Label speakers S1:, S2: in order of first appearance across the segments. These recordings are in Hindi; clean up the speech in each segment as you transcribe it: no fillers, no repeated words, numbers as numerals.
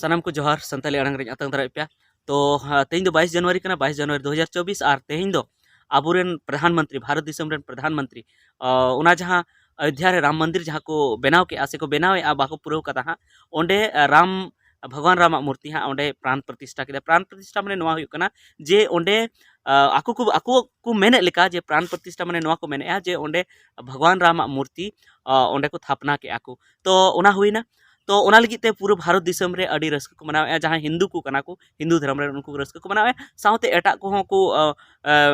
S1: सानाम को जोहार संताली आड़ांग रे आतंग दारा पे तो तेज दो 22 जनवरी कना 22 जनवरी 2024 और तेज दो आबुरेन प्रधानमंत्री भारत दिसम रेन प्रधानमंत्री उना जहां अयोध्या रे राम मंदिर जहां को बनाव के आसे को बनावे आ बाको पुरव कदा हां ओंडे राम भगवान राम मूर्ति हां ओंडे प्राण प्रतिष्ठा के प्राण प्रतिष्ठा माने नोआ हुयु कना जे ओंडे आको को मेने लेका जे प्राण प्रतिष्ठा माने नोआ को मेने जे ओंडे भगवान राम मूर्ति ओंडे को थापना के आको तो ओना हुइना तो ओना लगी ते पूरा भारत दिसम रे अडी रस्क को मनावे जहां हिंदू को कना को हिंदू धर्म रे उनको रस्क को मनावे साउते एटा को हो को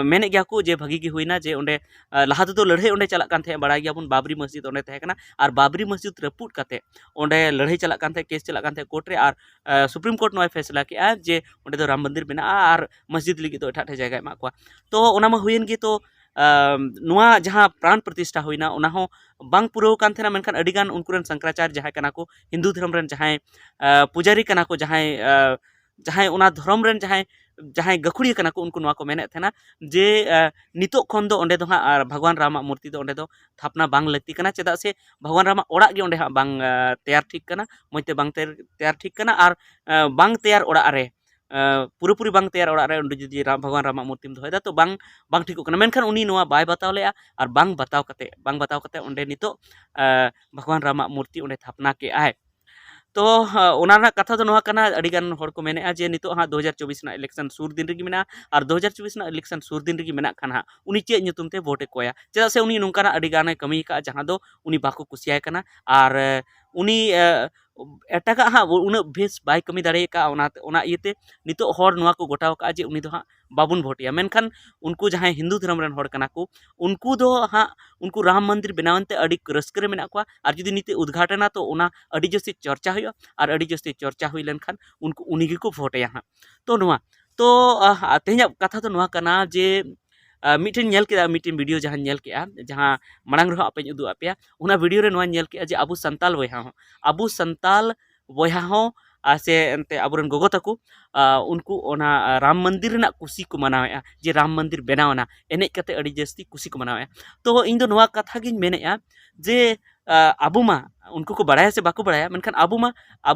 S1: मेने गया को जे भगी की हुईना जे ओंडे लहा तो लड़ाई ओंडे चला कान थे बड़ा गया बुन बाबरी मस्जिद ओंडे तहे कना और बाबरी मस्जिद रपूट काते ओंडे लड़ाई चला कान थे केस चला कान थे कोर्ट रे और सुप्रीम कोर्ट नोय फैसला के जे ओंडे तो राम मंदिर बना और मस्जिद लगी तो एटा जगह मा को तो ओना मा हुईन गे तो नुआ जहां प्राण प्रतिष्ठा हुईना उना हो बांग पुरव कान थेना मेनखान अडिगान उनकुरन शंकराचार्य जहां कना को हिंदू धर्म रन जहां पुजारी कना को जहां जहां उना धर्म रन जहां जहां गखुड़ी कना को उनको नुआ को मेने थेना जे नितो खन दो ओंडे दो हां भगवान रामा मूर्ति दो ओंडे दो थापना बांग लगती कना चेदा से भगवान रामा ओड़ा गे ओंडे हां बांग तैयार ठीक कना मइते बांग तैयार ठीक कना और बांग तैयार ओड़ा रे पूरी पूरी बांग तैयार ओड़ा रे उंडे जुदी भगवान रामा मूर्तिम दोहदा तो बांग बांग ठीक कना मेनखान उनी नुआ बाय बताव लेआ और बांग बताव कते ओंडे नितो भगवान रामा मूर्ति ओंडे थापना के आय तो ओना ना कथा तो नोहा कना अडिगान होड़ को मेने जे नितो हां 2024 ना इलेक्शन सुर दिन रगी मेना और 2024 ना इलेक्शन सुर दिन रगी मेना खान हां उनी चे nyutum ते वोटे कोया चेदा से उनी नुंकाना अडिगान कमी का जहां दो उनी बाको कुसियाय कना और उनी एटाका हां उन बेस बाय कमी दाड़े का ओना इते नितो होड़ नोआ को गोटाव का जे उनी दो हां बाबुन भोटिया मेनखान उनको जहां हिंदू धर्म रन होड़ कना को उनको दो हां उनको राम मंदिर बनावनते अडी रस्करे मेना को और जुदी नीते उद्घाटना तो ओना अडी जस्ती चर्चा हुई और अडी जस्ती चर्चा हुई लेनखान उनको उनी को भोटे हां तो नुआ तो तेज कथा तो नुआ कना जे मिठन नेल के मिठन वीडियो जहां नेल के जहां मांग रहा पे उदू पे उना वीडियो रे नुआ नेल के जे अबु संताल बयहा हो से एंते अबुरन गोगो तको उनको ओना राम मंदिर रना कुसी को मनावे जे राम मंदिर बनावना एने कते अड़ी जस्ती कुसी को मनावे तो इन दो नुआ कथा गिन मेने जे अबु मा उनको को बड़ाया से बाको बड़ाया मेनखान अबु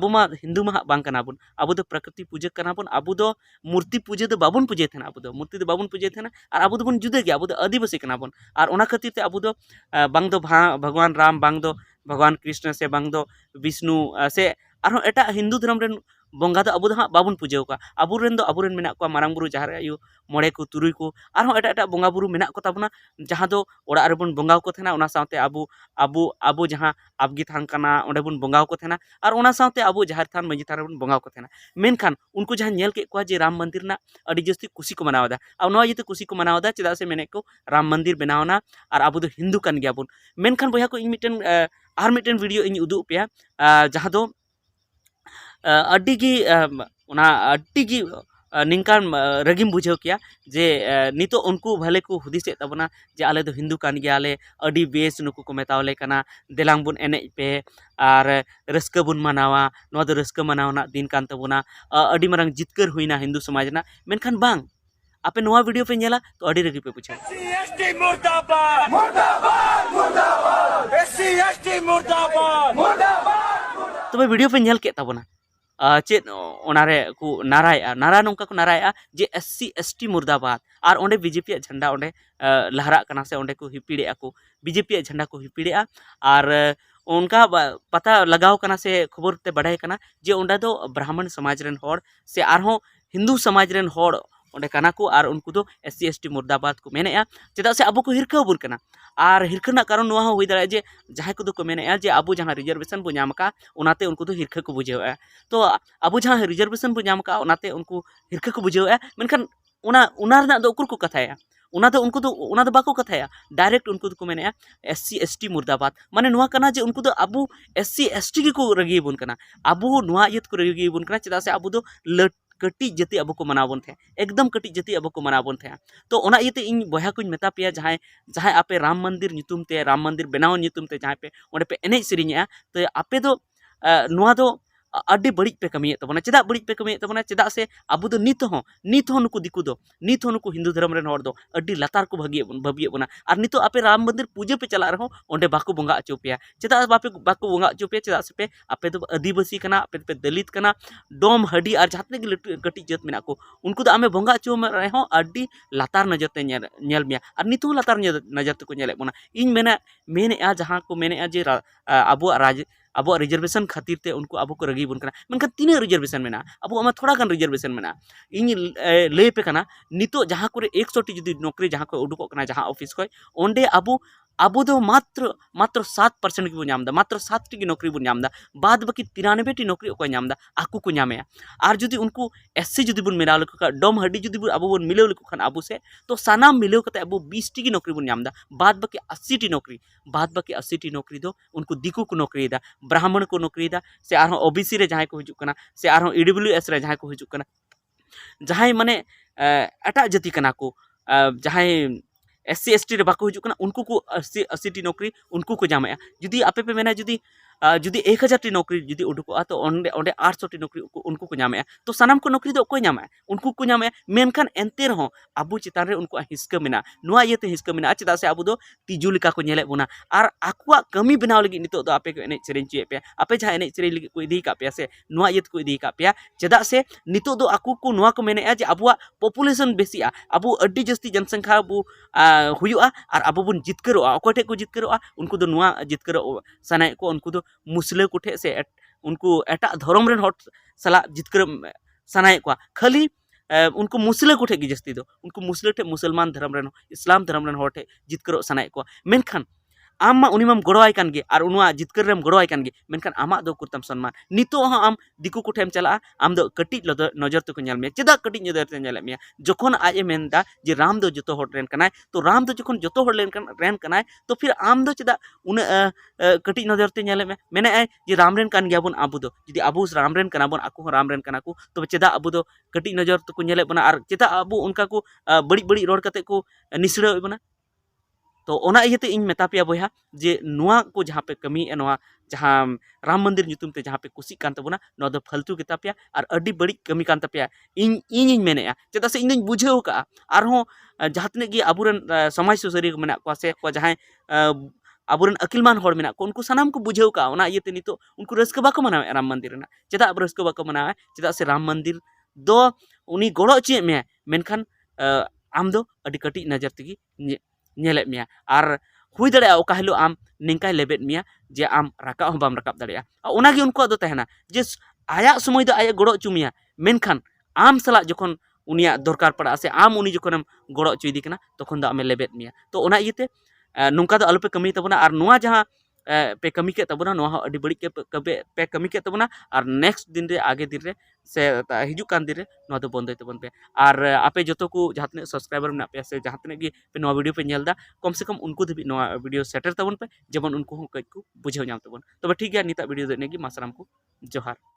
S1: मा हिंदू मा बांग कना बुन अबु दो प्रकृति पूजक कना बुन अबु दो मूर्ति पूजे दो बाबुन पूजे थे अबु दो मूर्ति दो बाबुन पूजे थे और अबु दो बुन जुदे गया अबु दो आदिवासी कना बुन और ओना खातिर ते अबु दो बांग दो भगवान राम बांग दो भगवान कृष्ण से बांग दो विष्णु से और एटा हिंदू धर्म रेन बंगा दो अबु दो हां बाबुन पूजे का अबुरेन मेना को मारांग बुरु जहार आयु मोड़े को तुरुई को और एटा बंगा बुरु मेना को ताबना जहां दो ओड़ा रे बन बंगाव को थेना ओना साथे अबु जहां आबगी थान कना ओंडे बन बंगाव को थेना और ओना साथे अबु जहार थान मजी थान बन बंगाव को थेना मेनखान उनको जहां नेल के को जे राम मंदिर ना अडी जस्ती खुशी को मनावदा और नोआ जते खुशी को मनावदा चेदा से मेने को राम मंदिर बनावना और अबु दो हिंदू कन गया बुन मेनखान बया को इन मिटन आर मिटन वीडियो इन उदु पे जहां दो अड्डीगी अड्डीगी निंकान रगिम बुझाव किया जे नितो उनको भले को हुदिस तबना जे आले दो हिंदू कान गया आले अडी बेस नुकु को मेतावले कना देलांग बुन एने पे और रस्क बुन मनावा नो दो रस्क मनावना दिन कान तबना अडी मरंग जितकर हुईना हिंदू समाज ना मेनखान बांग आपे नोआ वीडियो पे नेला तो अडी रगी पे पूछा एससी मुर्दाबाद मुर्दाबाद मुर्दाबाद एससी एसटी मुर्दाबाद मुर्दाबाद तो वीडियो पे नेल के तबना चेत ओनारे को नारा नौका को नाराया जे एससी एसटी मुर्दाबाद और ओंडे बीजेपी झंडा ओंडे लहरा कना से ओंडे को हिपिड़े को बीजेपी झंडा को हिपिड़े और उनका पता लगाव कना से खबर ते बढ़ाई कना जे ओंडा दो ब्राह्मण समाज रेन होड़ से आरहों हिंदू समाज रेन होड़ ओंडे कना को और उनको दो एससी एसटी मुर्दाबाद को मेने चेदा से अबो को हिरका बुन कना और हिरखना कारण नोआ हुई दाड़ा जे जहां को को मेने जे अबो जहां रिजर्वेशन बो नाम का उनाते उनको दो हिरखा को बुझेवा तो अबो जहां रिजर्वेशन बो नाम का उनाते उनको हिरखा को बुझेवा मेनखान उना रना दो उकुर को कथाया उना दो बाको कथाया डायरेक्ट उनको को मेने एससी एसटी मुर्दाबाद माने नोआ कना जे उनको दो अबो एससी एसटी को रगी बुन कना अबो नोआ इयत को रगी बुन कना चेदा से अबो दो कटी जाति अब को मनाबन थे एकदम कटी जाति अब को मनाबन थे तो ओना इते इन बया को मेता पे जहां आपे राम मंदिर नितुम ते राम मंदिर बनाव नितुम ते जहां पे ओंडे पे एने सिरिnya तो आपे दो नोआ दो ᱟᱹᱰᱤ ᱵᱟᱹᱲᱤᱡ ᱯᱮ ᱠᱟᱹᱢᱤᱭᱮᱫ ᱛᱟᱵᱚᱱᱟ ᱪᱮᱫᱟᱜ ᱵᱟᱹᱲᱤᱡ ᱯᱮ ᱠᱟᱹᱢᱤᱭᱮᱫ ᱛᱟᱵᱚᱱᱟ ᱪᱮᱫᱟᱜ ᱥᱮ ᱟᱵᱚ ᱫᱚ ᱱᱤᱛ ᱦᱚᱸ ᱱᱩᱠᱩ ᱫᱤᱠᱩ ᱫᱚ ᱱᱤᱛ ᱦᱚᱸ ᱱᱩᱠᱩ ᱦᱤᱱᱫᱩ ᱫᱷᱚᱨᱚᱢ ᱨᱮᱱ ᱦᱚᱲ ᱫᱚ ᱟᱹᱰᱤ ᱞᱟᱛᱟᱨ ᱠᱚ ᱵᱷᱟᱹᱵᱤᱭᱮᱫ ᱵᱚᱱᱟ ᱟᱨ ᱱᱤᱛᱚᱜ ᱟᱯᱮ ᱨᱟᱢ ᱢᱚᱱᱫᱤᱨ ᱯᱩᱡᱟᱹ ᱯᱮ ᱪᱟᱞᱟᱜ ᱨᱮᱦᱚᱸ ᱚᱸᱰᱮ ᱵᱟᱠᱚ ᱵᱚᱸᱜᱟ ᱦᱚᱪᱚ ᱯᱮᱭᱟ ᱪᱮᱫᱟᱜ ᱵᱟᱠᱚ ᱵᱚᱸᱜᱟ ᱦᱚᱪᱚ ᱯᱮᱭᱟ ᱪᱮᱫᱟᱜ ᱥᱮ ᱟᱯᱮ ᱫᱚ ᱟᱹᱫᱤᱵᱟᱹᱥᱤ ᱠᱟᱱᱟ ᱟᱯᱮ ᱫᱚᱯᱮ ᱫᱚᱞᱤᱛ ᱠᱟᱱᱟ ᱰᱚᱢ ᱦᱟᱹᱰᱤ ᱟᱨ ᱡᱟᱦᱟᱸ ᱛᱤᱱᱟᱹᱜ ᱜᱮ ᱞᱟᱹᱴᱩ ᱠᱟᱹᱴᱤᱡ ᱡᱟᱹᱛ ᱢᱮᱱᱟᱜ ᱠᱚ ᱩᱱᱠᱩ ᱫᱚ ᱟᱢᱮ ᱵᱚᱸᱜᱟ ᱦᱚᱪᱚ ᱨᱮᱦᱚᱸ ᱟᱹᱰᱤ ᱞᱟᱛᱟᱨ ᱱᱚᱡᱚᱨ ᱛᱮ ᱧᱮᱞ ᱢᱮᱭᱟ ᱟᱨ ᱱᱤᱛᱚᱜ ᱦᱚᱸ ᱞᱟᱛᱟᱨ ᱱᱚᱡᱚᱨ ᱛᱮᱠᱚ ᱧᱮᱞᱮᱫ ᱵᱚᱱᱟ ᱤᱧ ᱢᱮᱱᱮᱫᱼᱟ ᱡᱟᱦᱟᱸ ᱠᱚ ᱢᱮᱱᱮᱫᱼᱟ ᱡᱮ ᱟᱵᱚᱣᱟᱜ ᱨᱤᱡᱟᱨभेशन ᱠᱷᱟᱹᱛᱤᱨ te unku ᱟᱵᱚ ᱠᱚ ᱨᱟᱹᱜᱤ ᱵᱚᱱ ᱠᱟᱱᱟ ᱢᱮᱱᱠᱷᱟन ᱛᱤᱱᱟᱹᱜ ᱨᱤᱡᱟᱨभेशन ᱢᱮᱱᱟᱜᱼᱟ ᱟᱵᱚᱣᱟᱜ ᱢᱟ ᱛᱷᱚᱲᱟ ᱜᱟᱱ ᱨᱤᱡᱟᱨभेशन ᱢᱮᱱᱟᱜᱼᱟ ᱤᱧ ᱞᱟᱹᱭ ᱯᱮ ᱠᱟᱱᱟ ᱱᱤᱛᱚᱜ ᱡᱟᱦᱟᱸ ᱠᱚᱨᱮ 100 ᱴᱤ ᱡᱩᱫᱤ ᱱᱚᱠᱨᱤ ᱡᱟᱦᱟᱸ ᱠᱚ उडुकोग ᱠᱟᱱᱟ ᱡᱟᱦᱟᱸ ᱚᱯᱷᱤस ᱠᱷᱚᱡ ᱚᱸᱰᱮ ᱟᱵᱚ ᱫᱚ मात्र 7% ᱜᱮᱵᱚᱱ ᱧᱟᱢ ᱮᱫᱟ मात्र 7 ᱴᱤ ᱜᱮ नौकरी ᱵᱚᱱ ᱧᱟᱢ ᱮᱫᱟ ᱵᱟᱫ ᱵᱟᱹᱠᱤ 93 ᱴᱤ नौकरी ᱚᱠᱚᱭ ᱧᱟᱢ ᱮᱫᱟ ᱟᱠᱚ ᱠᱚ ᱧᱟᱢᱮᱜᱼᱟ ᱟᱨ ᱡᱩᱫᱤ ᱩᱱᱠᱩ ᱮᱥᱥᱤ ᱡᱩᱫि ᱵᱚᱱ ᱢᱮᱱᱟᱣ ᱞᱮᱠᱚ ᱠᱷᱟᱱ ᱰᱚᱢ ᱦᱟᱹᱰᱤ ᱡᱩᱫि ᱟᱵᱚ ᱵᱚᱱ ᱢᱤᱞᱟᱹᱣ ᱞᱮᱠᱚ ᱠᱷᱟᱱ ᱟᱵᱚ से तो सानाम मिलाव कते अब 20 टी की नौकरी बन नाम बाद बाकी 80 टी नौकरी बाद बाकी 80 टी नौकरी दो उनको दिकू को नौकरी दा ब्राह्मण को नौकरी दा से आरहों ओबीसी रे जहां को हिजुक कना से आरहों ईडब्ल्यूएस रे जहां को हिजुक कना जहां माने एटा जाति कना को जहां एससी एसटी रे बाको हिजुक कना उनको को 80 टी नौकरी उनको को जामे जुदी आपे पे मेना जुदी जुदी 1000 टी नौकरी जुदी उडुको तो ओंडे 800 टी नौकरी उनको को जामे तो सानाम को नौकरी दो कोई जामे उनको को जामे मेनखान एंते रहो आबू चितान रे उनको हिस्का मेना नुआ इयते हिस्का मेना चेदा से आबू दो तिजु लिका को नेले बोना आर आकुआ कमी बनाव लगी नितो दो आपे को एने सेरेन चिए पे आपे जहां एने सेरेन लगी को इदी का पे से नुआ इयत को इदी का पे चेदा से नितो दो आकु को नुआ को मेने जे आबुआ पॉपुलेशन बेसिया आबू अड्डी जस्ती जनसंख्या आबू हुयुआ आर आबू बुन जितकरोआ अकोटे को जितकरोआ उनको दो नुआ जितकरो सनाय को उनको दो मुस्ले कुठे से उनको एटा धर्म रेन हट सला जितकर सनाय को खाली उनको मुस्ले कुठे की जस्ती दो उनको मुस्ले ठे मुसलमान धर्म रेन इस्लाम धर्म रेन हटे जितकर सनाय को मेनखान आम मा उनिमाम गड़ोआय कान गे आर उनवा जितकर रेम गड़ोआय कान गे मेनखान आमा दो कुर्तम सम्मान नितो हा आम दिकु कुठेम चला आम दो कटी नजर तको नेल मे चेदा कटी नजर ते नेल मे जखन आजे मेनदा जे राम दो जतो हट रेन कनाय तो राम दो जखन जतो हट रेन कनाय तो फिर आम दो चेदा उन कटी नजर ते नेल मे मेने जे राम रेन कान गया बन आबू दो जदि आबू राम रेन कना बन आकु राम रेन कना को तो चेदा आबू दो कटी नजर तको नेले बना आर चेदा आबू उनका को बड़ी बड़ी रोड कते को निसड़ा बना तो ओना इयते इन मेता पे बया जे नुआ को जहाँ पे कमी नुआ जहाँ राम मंदिर ᱧᱩᱛᱩᱢ ते जहाँ पे कुसी कान तबना नो दो फालतू के तापिया और अड्डी बड़ी कमी कान तापिया इन मेनेया चेदा से इन बुझेव का आरहों जहाँ तने गे आबुरन समाज सुसारी को मेना को से को जहाँ आबुरन अकिलमान होड़ मेना को उनको सनाम को बुझेव का ओना इयते नितो उनको रस्क बाको मनावे राम मंदिर ना चेदा अब रस्क बाको मनावे चेदा से राम मंदिर दो उनी गड़ो चे मे मेनखान आम दो अड्डी कटी नजर तगी नेले मिया आर हुई दड़े ओका हिलो आम निंकाय लेबेद मिया जे आम राका हो बाम राकाब दड़े ओनागे उनको दो तहना जे आया समय दो आया गड़ो चुमिया मेनखान आम सला जखन उनिया दरकार पड़ा से आम उनी जखनम गड़ो चुइदी कना तखन दो आमे लेबेद मिया तो ओना इयते नुंका दो अलपे कमी तबना आर नुआ जहां पे कमी के तबना नुआ हो अडी बड़ी के पे कमी के तबना आर नेक्स्ट दिन रे आगे दिन रे से हिजु कान दिन रे नुआ दो बंद तबन पे आर आपे जतो को जहां तने सब्सक्राइबर मेना पे से जहां तने गे पे नुआ वीडियो पे नेलदा कम से कम उनको धबी नुआ वीडियो सेटर तबन पे जेबन उनको हो कई को बुझेव नाम तबन तबे ठीक गया निता वीडियो देने की मासराम को जोहार।